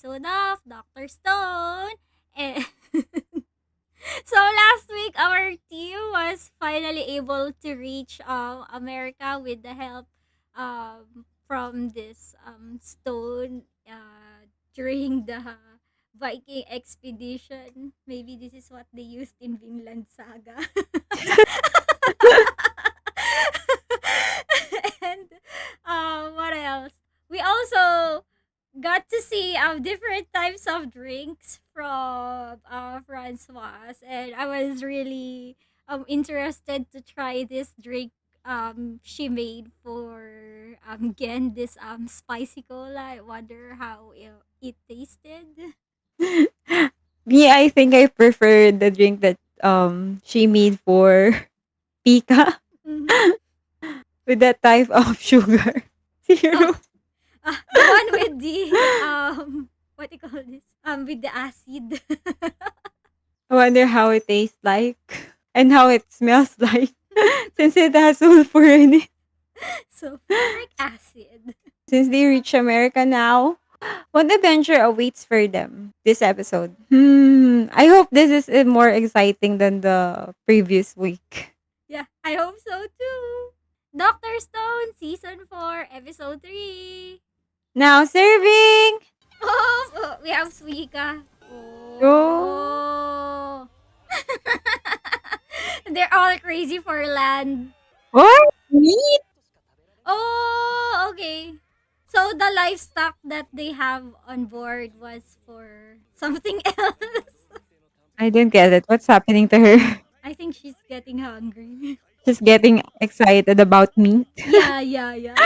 episode of Dr. Stone. And so last week, our team was finally able to reach America with the help from this stone during the Viking expedition. Maybe this is what they used in Vinland Saga. And what else? We also got to see different types of drinks from Francoise, and I was really interested to try this drink she made for Gen, this spicy cola. I wonder how it tasted. Me, I think I prefer the drink that she made for Pika Mhm. with that type of sugar. Oh, Zero. the one with the what do you call this? With the acid. I wonder how it tastes like and how it smells like since it has sulfur in it. Sulfuric acid. Since they reach America now, what adventure awaits for them this episode? I hope this is more exciting than the previous week. Yeah, I hope so too. Doctor Stone, Season 4, Episode 3. Now serving! Oh, we have Suika. Go! Oh. They're all crazy for land. What? Meat? Oh, okay. So the livestock that they have on board was for something else. I didn't get it. What's happening to her? I think she's getting hungry. She's getting excited about meat. Yeah, yeah, yeah.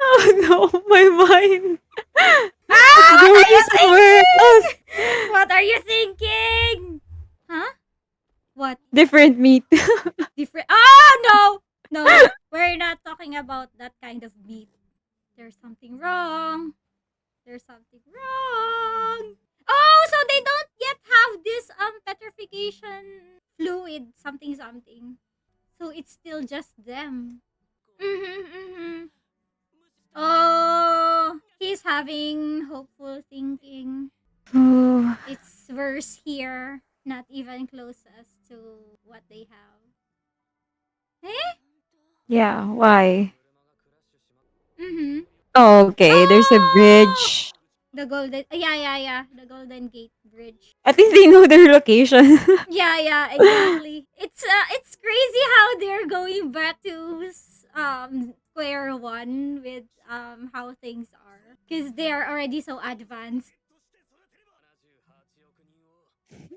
Oh no, my mind. It's Ah, what going are you somewhere else. thinking? What are you thinking? Huh? What? Different meat. Different? Oh, no! No, we're not talking about that kind of meat. There's something wrong. There's something wrong. Oh, so they don't yet have this petrification fluid, something something. So it's still just them. Mhm, mhm. Oh, he's having hopeful thinking. Oh, It's worse here, not even closest to what they have. Eh? yeah, why? Mhm. Oh, okay, there's a Oh, bridge. the golden. Yeah, yeah, yeah. The Golden Gate Bridge. At least they know their location. Yeah, yeah, exactly. It's crazy how they're going back to square one with how things are, because they are already so advanced.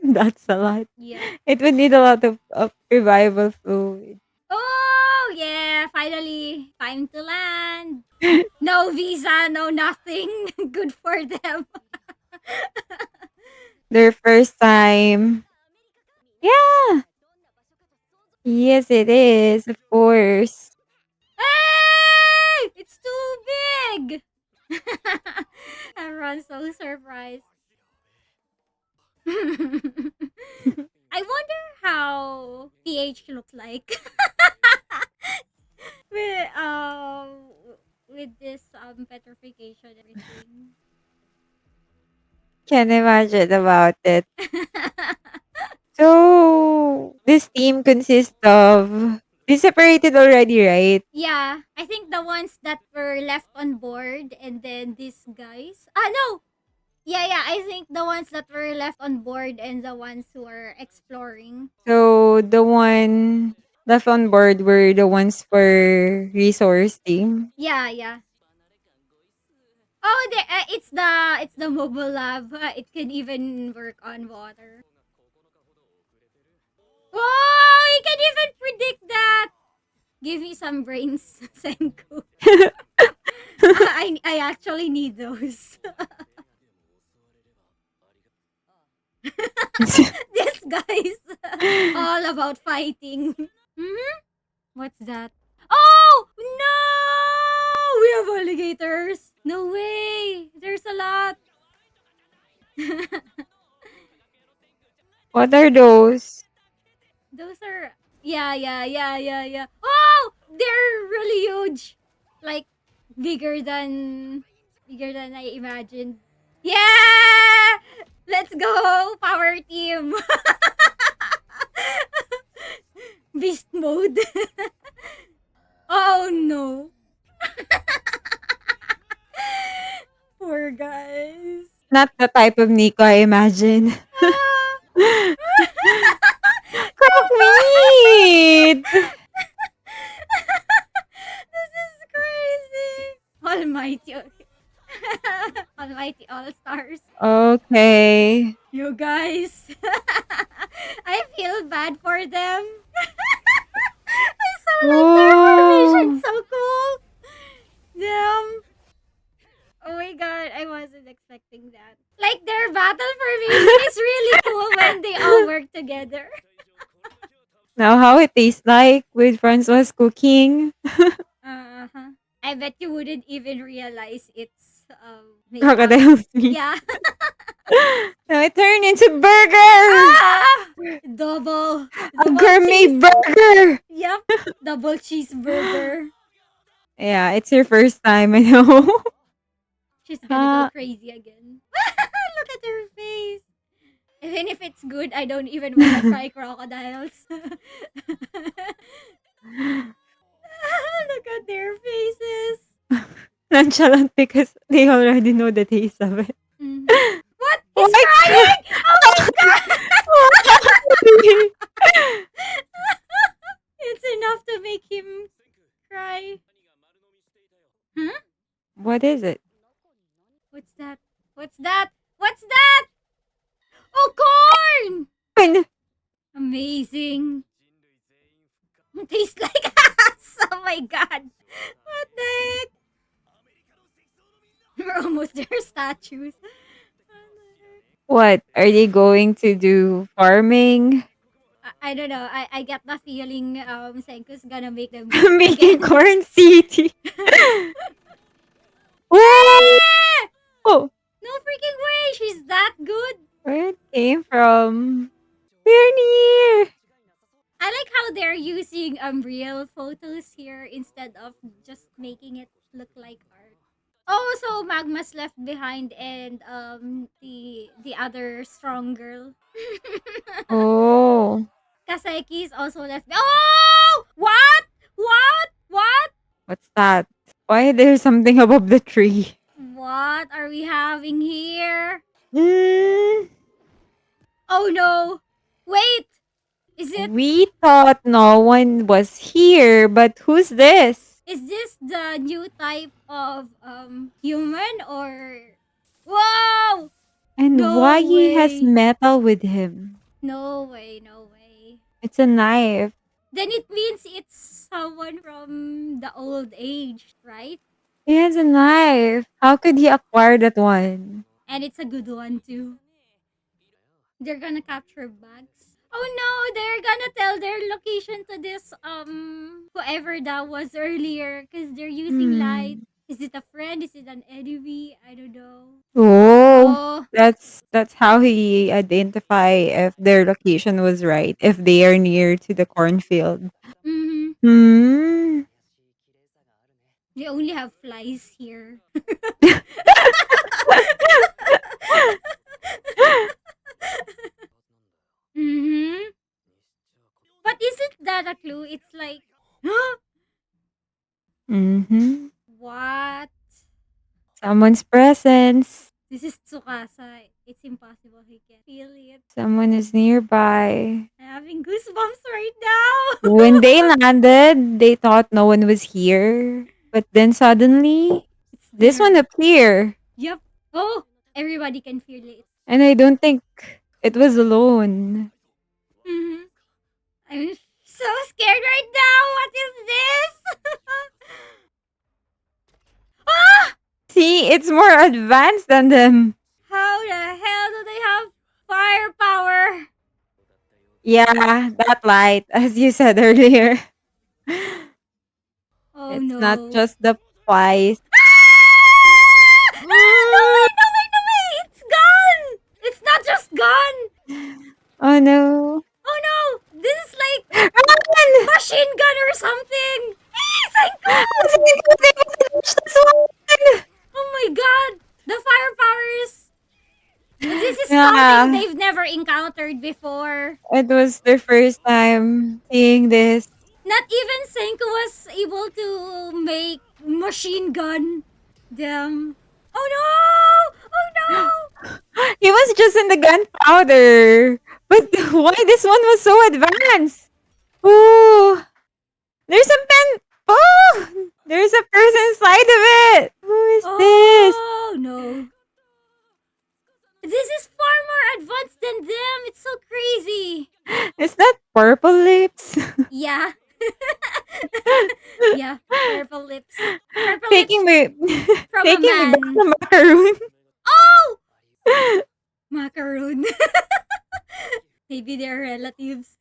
That's a lot. Yeah. It would need a lot of revival fluid. Oh yeah, finally time to land. No visa, no nothing. Good for them. Their first time. Yeah. Yes, it is, of course. Hey! It's too big! Everyone's so surprised. I wonder how PH looks like with with this petrification and everything. Can't imagine about it. So, this team consists of they separated already, right? Yeah, I think the ones that were left on board, and then these guys. Ah, no! Yeah, yeah, I think the ones that were left on board and the ones who are exploring. So, the one left on board were the ones for resource team. Yeah, yeah. Oh, it's the mobile lab. It can even work on water. Oh, you can even predict that. Give me some brains, Senku. I actually need those. This guy's all about fighting. Hmm? What's that? Oh no! We have alligators. No way. There's a lot. What are those? Those are, yeah, yeah, yeah, yeah, yeah. Oh, they're really huge. Like bigger than I imagined. Yeah! Let's go, power team. Beast mode. Oh no. Poor guys. Not the type of Nico I imagine. Ah. Cook Come on. meat! This is crazy. Almighty. Almighty All Stars. Okay. You guys. I feel bad for them. I so like their formation. Oh. So cool. Damn. Oh my god, I wasn't expecting that. Like their battle formation is really cool when they all work together. Now, how it tastes like with Francois cooking. Uh-huh. I bet you wouldn't even realize it's made out. Crocodile meat. Yeah. Now it turned into burger! Ah! Double A gourmet cheese. burger! Yep. Double cheeseburger. Yeah, it's your first time, I know. She's gonna go crazy again. Look at her face. Even if it's good, I don't even want to try crocodiles. Look at their faces. Nonchalant because they already know the taste of it. Mhm. What? He's Why crying! Oh my god! It's enough to make him cry. Huh? What is it? What's that? What's that? What's that? Oh, corn! Corn! Amazing. Tastes like ass. Oh my god. What the heck? We're almost their statues. What? Are they going to do farming? I don't know. I get the feeling Senku's gonna make them Making again. corn city. Oh! Oh! No freaking way! She's that good. Where it came from? We're near. I like how they're using real photos here instead of just making it look like art. Oh, so Magma's left behind and the other strong girl. Oh. Kaseki is also left. Oh! What? What? What? What's that? Why there's something above the tree? What are we having here? Mm, Oh no! Wait! Is it? we thought no one was here, but who's this? Is this the new type of human or? Whoa! And No why he has way. metal with him? No way! No way! It's a knife. Then it means it's someone from the old age, right? He has a knife. How could he acquire that one? And it's a good one too. They're gonna capture bags. Oh no, they're gonna tell their location to this whoever that was earlier because they're using light. Is it a friend? Is it an enemy? I don't know. Oh, Oh, that's how he identify if their location was right, if they are near to the cornfield. mm-hmm. Hmm. They only have flies here. Mm-hmm. But isn't that a clue? It's like, Mm-hmm. what? Someone's presence. This is Tsukasa. It's impossible he can feel it. Someone is nearby. I'm having goosebumps right now. When they landed, they thought no one was here. But then suddenly, It's this there. one appeared. Yep. Oh, everybody can feel it. And I don't think it was alone. Mm-hmm. I'm so scared right now. What is this? Ah! See, it's more advanced than them. How the hell do they have firepower? Yeah, that light, as you said earlier. Oh It's no. not just the flies. Ah! Ah, no way, no way, no way! It's gone! It's not just gone! Oh no. Oh no! This is like Run! machine gun or something! Senku! They will finish this one! Oh my god! The firepower is is something Yeah, they've never encountered before. it was their first time seeing this. Not even Senku was able to make machine gun. Damn. Oh no! Oh no! He was just in the gunpowder. But why this one was so advanced? Ooh, there's a pen. Oh, there's a person inside of it. Who is this? Oh no. This is far more advanced than them. It's so crazy. Is that Purple Lips? Yeah. Yeah. Purple lips. Purple lips taking me, from a taking me back man. to macaroon. Oh! Macaroon. Maybe they're relatives.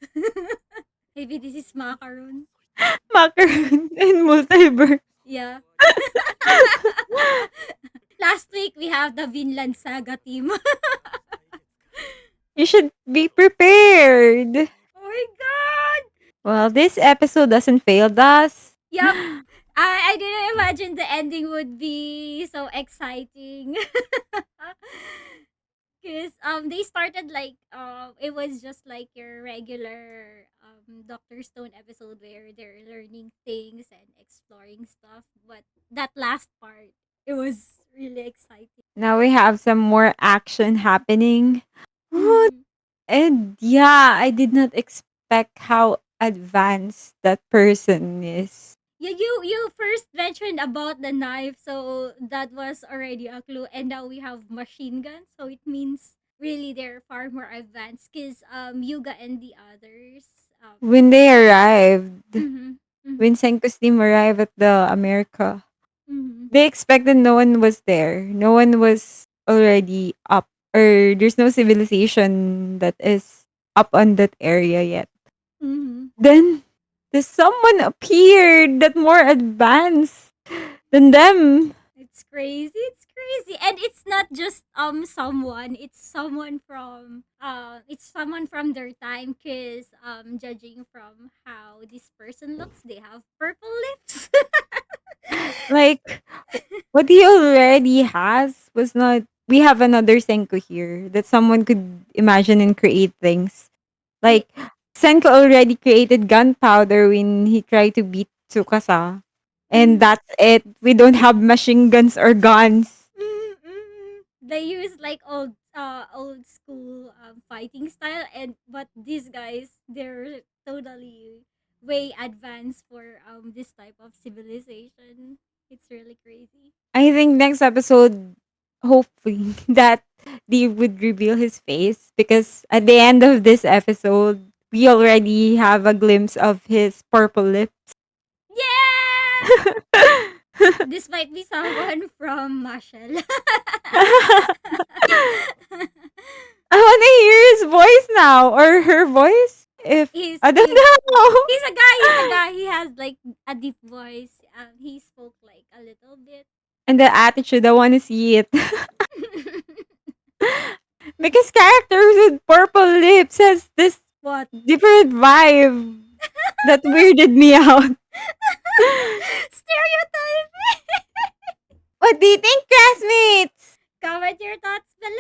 Maybe this is macaroon. Macaroon and multiverse. Yeah. Last week we have the Vinland Saga team. You should be prepared. Oh my god! Well, this episode doesn't fail us. Yup. I didn't imagine the ending would be so exciting. Because they started like it was just like your regular Doctor Stone episode where they're learning things and exploring stuff, but that last part, it was really exciting. Now we have some more action happening. What? Mhm. And yeah, I did not expect how advanced that person is. Yeah, you first mentioned about the knife, so that was already a clue. And now we have machine guns, so it means really they're far more advanced. Cause Yuga and the others When they arrived, mhm, mhm, when Senku's team arrived at the America, mhm, they expected no one was there. No one was already up, or there's no civilization that is up on that area yet. mhm. Then there's someone appeared that more advanced than them. It's crazy. It's crazy, and it's not just someone. It's someone from their time. Cause judging from how this person looks, they have purple lips. Like what he already has was not. We have another Senku here that someone could imagine and create things. Yeah. Like Senku already created gunpowder when he tried to beat Tsukasa. And Mhm. that's it. We don't have machine guns or guns. Mm-mm. They use like old school fighting style, and but these guys, they're totally way advanced for this type of civilization. It's really crazy. I think next episode, hopefully, that they would reveal his face because at the end of this episode, we already have a glimpse of his purple lips. Yeah, this might be someone from Marshall. I want to hear his voice now or her voice. If he's I don't he's know. he's a guy. He's a guy. He has like a deep voice. He spoke like a little bit. And the attitude, I want to see it. Because characters with purple lips has this What? different vibe that weirded me out. Stereotype. What do you think, classmates? Comment your thoughts below.